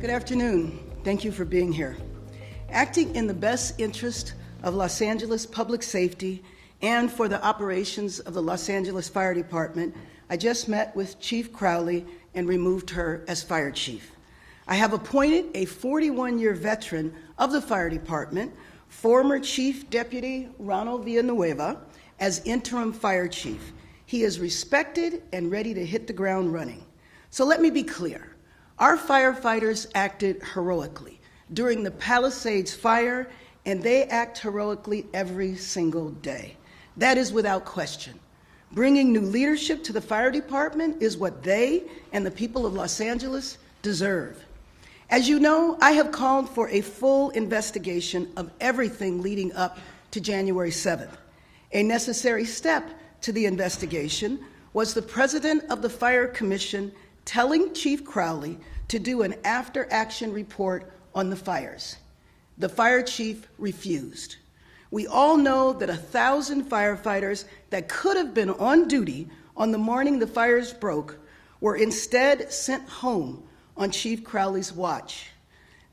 Good afternoon. Thank you for being here. Acting in the best interest of Los Angeles public safety and for the operations of the Los Angeles Fire Department, I just met with Chief Crowley and removed her as Fire Chief. I have appointed a 41-year veteran of the Fire Department, former Chief Deputy Ronnie Villanueva, as Interim Fire Chief. He is respected and ready to hit the ground running. So let me be clear. Our firefighters acted heroically during the Palisades fire, and they act heroically every single day. That is without question. Bringing new leadership to the fire department is what they and the people of Los Angeles deserve. As you know, I have called for a full investigation of everything leading up to January 7th. A necessary step to the investigation was the president of the Fire Commission telling Chief Crowley to do an after-action report on the fires. The fire chief refused. We all know that 1,000 firefighters that could have been on duty on the morning the fires broke were instead sent home on Chief Crowley's watch.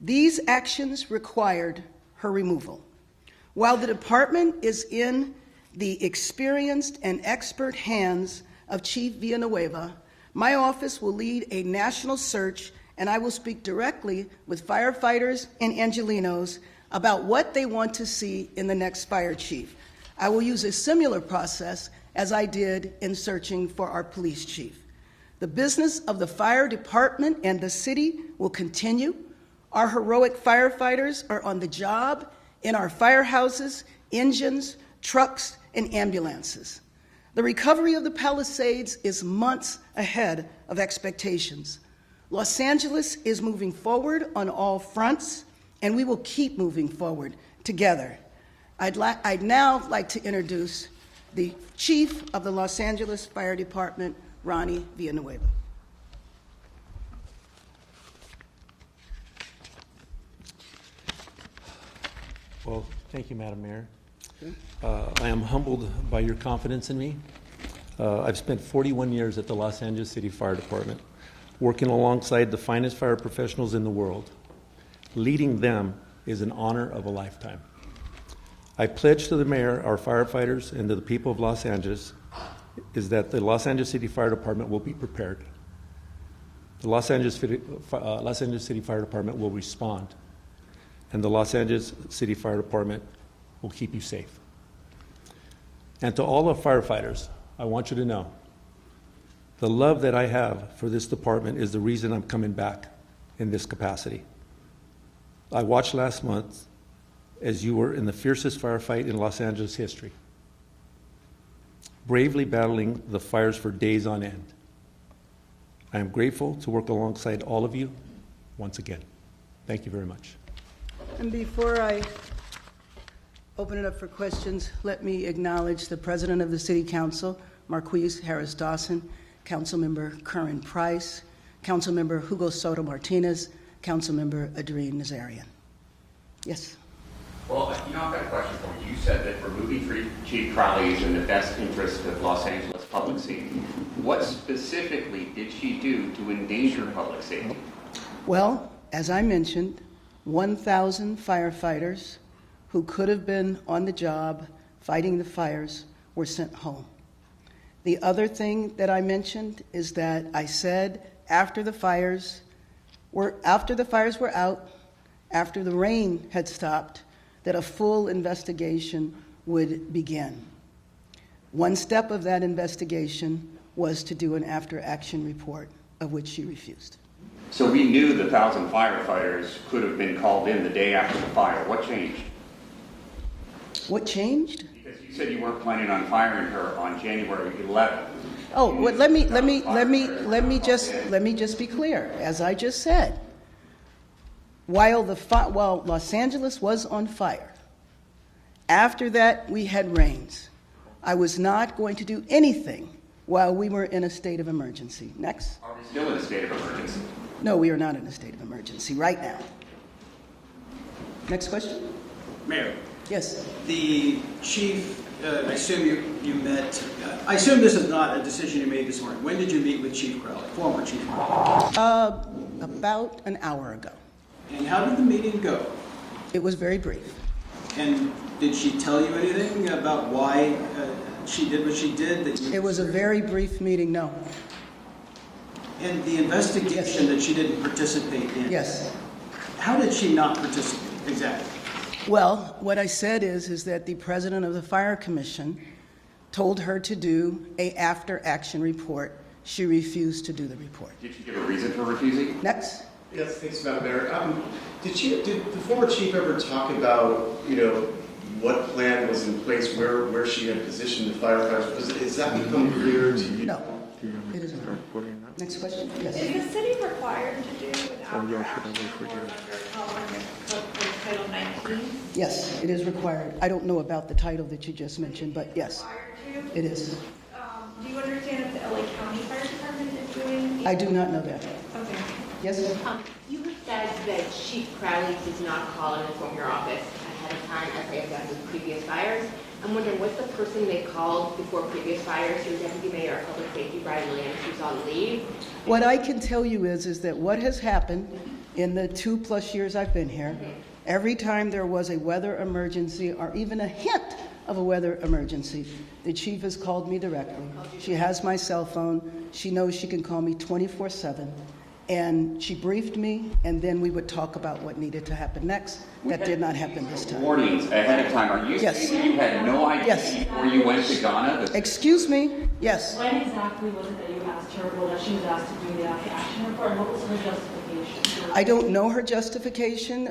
These actions required her removal. While the department is in the experienced and expert hands of Chief Villanueva, my office will lead a national search, and I will speak directly with firefighters and Angelenos about what they want to see in the next fire chief. I will use a similar process as I did in searching for our police chief. The business of the fire department and the city will continue. Our heroic firefighters are on the job in our firehouses, engines, trucks, and ambulances. The recovery of the Palisades is months ahead of expectations. Los Angeles is moving forward on all fronts, and we will keep moving forward together. I'd now like to introduce the Chief of the Los Angeles Fire Department, Ronnie Villanueva. Well, thank you, Madam Mayor. I am humbled by your confidence in me. I've spent 41 years at the Los Angeles City Fire Department, working alongside the finest fire professionals in the world. Leading them is an honor of a lifetime. I pledge to the mayor, our firefighters, and to the people of Los Angeles is that the Los Angeles City Fire Department will be prepared. The Los Angeles City Fire Department will respond, and the Los Angeles City Fire Department will keep you safe. And to all of firefighters, I want you to know the love that I have for this department is the reason I'm coming back in this capacity. I watched last month as you were in the fiercest firefight in Los Angeles history, bravely battling the fires for days on end. I am grateful to work alongside all of you once again. Thank you very much. And before I open it up for questions, let me acknowledge the President of the City Council, Marquise Harris Dawson, Councilmember Curran Price, Councilmember Hugo Soto Martinez, Councilmember Adrien Nazarian. Yes? Well, I've got a question for you. You said that removing Chief Crowley is in the best interest of Los Angeles public safety. What specifically did she do to endanger public safety? Well, as I mentioned, 1,000 firefighters who could have been on the job fighting the fires were sent home. The other thing that I mentioned is that I said after the fires were out, after the rain had stopped, that a full investigation would begin. One step of that investigation was to do an after-action report, of which she refused. So we knew the 1,000 firefighters could have been called in the day after the fire. What changed? What changed? Because you said you weren't planning on firing her on January 11th. Oh, well, let me just be clear. As I just said, while Los Angeles was on fire, after that we had rains. I was not going to do anything while we were in a state of emergency. Next. Are we still in a state of emergency? No, we are not in a state of emergency right now. Next question. Mayor. Yes. The chief, I assume you met, I assume this is not a decision you made this morning. When did you meet with Chief Crowley, former Chief Crowley? about an hour ago. And how did the meeting go? It was very brief. And did she tell you anything about why she did what she did? It was a very brief meeting, no. And the investigation that she didn't participate in? Yes. How did she not participate exactly? Well, what I said is that the president of the Fire Commission told her to do a after-action report. She refused to do the report. Did she give a reason for refusing? Next. Yes, thanks, Madam Mayor. Did the former chief ever talk about, what plan was in place, where she had positioned the firefighters? Has that become clear to you? No, it isn't. Next question? Yes. Is the city required to do an after-action report under Title 19? Yes, it is required. I don't know about the title that you just mentioned, but yes, Required to? it is. Do you understand if the LA County Fire Department is doing? I do not know that. Okay. Yes? You have said that Chief Crowley does not call and inform your office ahead of time as they have done with previous fires. I'm wondering, what's the person they called before previous fires? Your Deputy Mayor of Public Safety, Brian Williams, who's on leave. What I can tell you is that what has happened in the 2+ years I've been here, every time there was a weather emergency or even a hint of a weather emergency, the chief has called me directly. She has my cell phone. She knows she can call me 24/7. And she briefed me, and then we would talk about what needed to happen next. That did not happen this time. Warnings ahead of time. Are you Yes. saying you had no idea Yes. before you went to Ghana? Excuse me? Yes. When exactly was it that you asked her, well, that she was asked to do the after-action report, and what was her justification? I don't know her justification.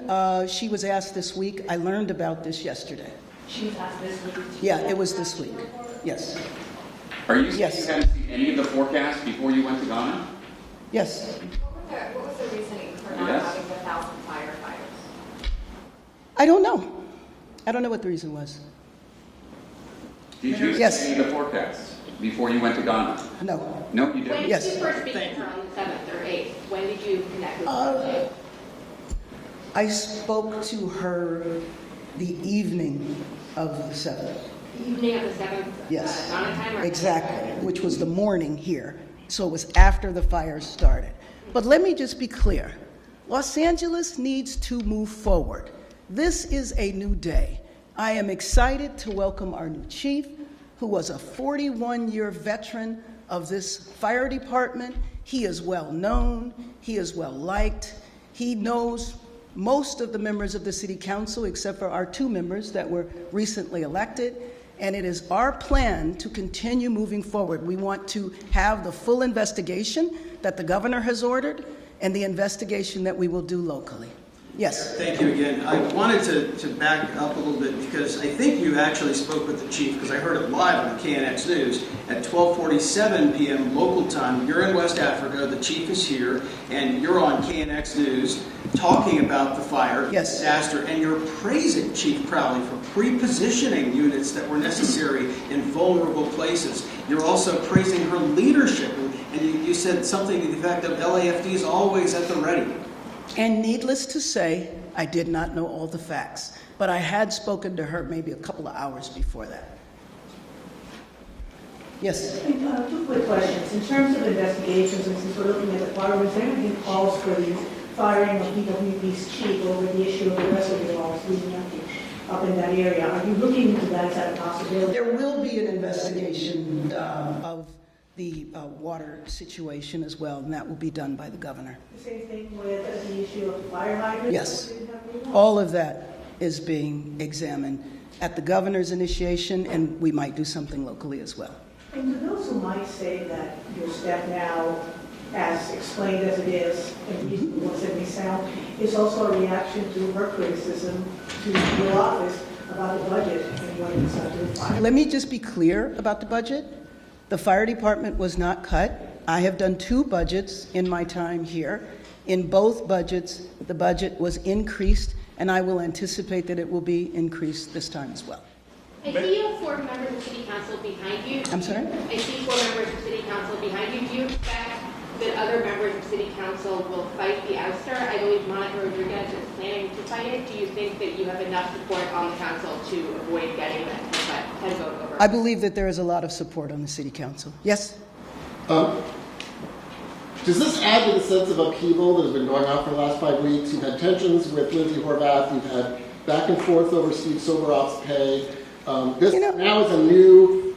She was asked this week. I learned about this yesterday. She was asked this week. Yeah, it was this week. Yes. Are you saying Yes. you hadn't seen any of the forecasts before you went to Ghana? Yes. What was the reasoning for not Yes. having the 1,000 firefighters? I don't know. I don't know what the reason was. Did you Yes. see any of the forecasts before you went to Ghana? No. No, you When didn't. did Yes. you first speak to her on the 7th or 8th? When did you connect with her? I spoke to her the evening of the 7th. The evening of the 7th? Yes. Ghana time? Or Exactly, which was the morning here. So it was after the fires started. But let me just be clear. Los Angeles needs to move forward. This is a new day. I am excited to welcome our new chief, who was a 41-year veteran of this fire department. He is well known. He is well liked. He knows most of the members of the city council, except for our 2 members that were recently elected. And it is our plan to continue moving forward. We want to have the full investigation that the governor has ordered and the investigation that we will do locally. Yes. Thank you again. I wanted to back up a little bit because I think you actually spoke with the chief because I heard it live on KNX News at 12:47 p.m. local time. You're in West Africa. The chief is here, and you're on KNX News talking about the fire Yes. disaster, and you're praising Chief Crowley for pre-positioning units that were necessary in vulnerable places. You're also praising her leadership, and you said something to the effect of LAFD is always at the ready. And needless to say, I did not know all the facts, but I had spoken to her maybe a couple of hours before that. Yes. 2 quick questions. In terms of investigations, and since we're looking at the fireworks, everything calls for the firing of DWP's chief over the issue of the rest of the laws leading up in that area. Are you looking into that? Is that a possibility? There will be an investigation of the water situation as well, and that will be done by the governor. The same thing with the issue of the fire hydrants? Yes. All of that is being examined at the governor's initiation, and we might do something locally as well. And to those who might say that your step now, as explained as it is, and reasonable as it may sound, is also a reaction to her criticism to your office about the budget and what it's doing fire. Let me just be clear about the budget. The fire department was not cut. I have done 2 budgets in my time here. In both budgets, the budget was increased, and I will anticipate that it will be increased this time as well. I see you have 4 members of City Council behind you. I'm sorry? I see 4 members of City Council behind you. Do you expect that other members of City Council will fight the ouster? I believe Monica Rodriguez is planning to fight it. Do you think that you have enough support on the council to avoid getting that 10 vote over? I believe that there is a lot of support on the city council. Yes? Does this add to the sense of upheaval that has been going on for the last 5 weeks? You've had tensions with Lindsay Horvath. You've had back and forth over Steve Soberoff's pay. This now is a new,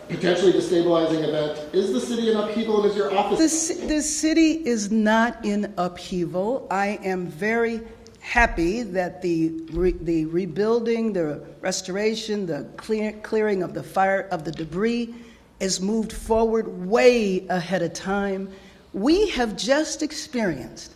potentially destabilizing event. Is the city in upheaval, and is your office? The city is not in upheaval. I am very happy that the rebuilding, the restoration, the clearing of the fire, of the debris is moved forward way ahead of time. We have just experienced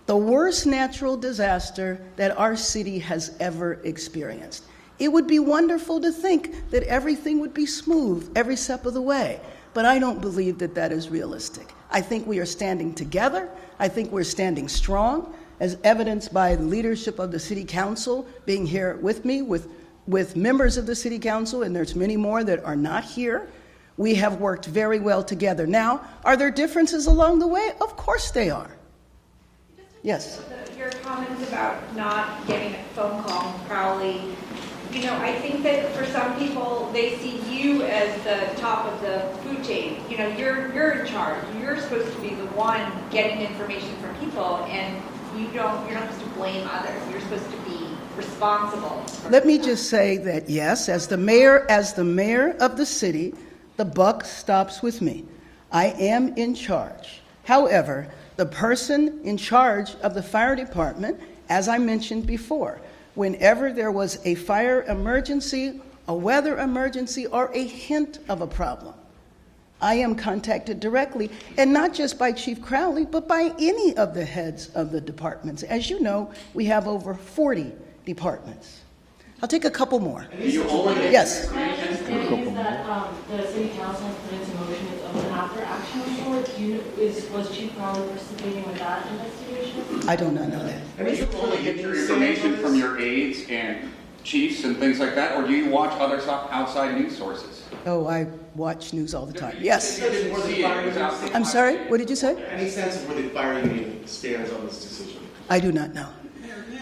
the worst natural disaster that our city has ever experienced. It would be wonderful to think that everything would be smooth every step of the way, but I don't believe that that is realistic. I think we are standing together. I think we're standing strong, as evidenced by the leadership of the City Council being here with me, with members of the City Council, and there's many more that are not here. We have worked very well together. Now, are there differences along the way? Of course they are. Yes. Your comments about not getting a phone call from Crowley, you know, I think that for some people, they see you as the top of the food chain. You know, you're in charge. You're supposed to be the one getting information from people, and you're not supposed to blame others. You're supposed to be responsible. Let me just say that yes, as the mayor of the city, the buck stops with me. I am in charge. However, the person in charge of the fire department, as I mentioned before, whenever there was a fire emergency, a weather emergency, or a hint of a problem, I am contacted directly, and not just by Chief Crowley, but by any of the heads of the departments. As you know, we have over 40 departments. I'll take a couple more. Yes. My understanding is that the city council has put into motion an after action report. Was Chief Crowley participating with that investigation? I do not know that. Do you only get your information from your aides and chiefs and things like that, or do you watch other outside news sources? Oh, I watch news all the time. Yes. I'm I'm sorry, what did you say? Any sense of where the fire union stands on this decision? I do not know.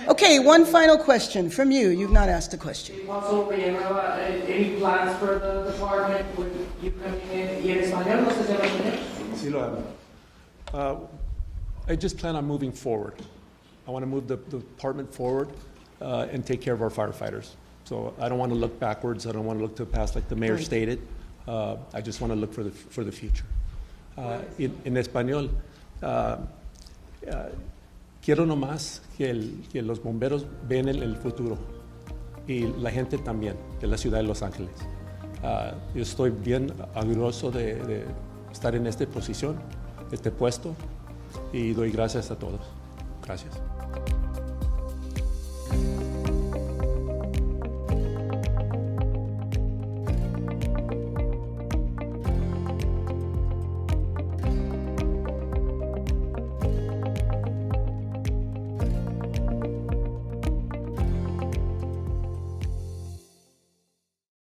Okay, one final question from you. You've not asked a question. Any plans for the department? Would you coming in español? No sé si habla español. Sí lo hablo. I just plan on moving forward. I want to move the department forward and take care of our firefighters. So I don't want to look backwards. I don't want to look to the past like the mayor stated. I just want to look for the future. En español, quiero nomás que los bomberos vean el futuro y la gente también de la ciudad de Los Ángeles. Yo estoy bien orgulloso de estar en esta posición, este puesto, y doy gracias a todos. Gracias.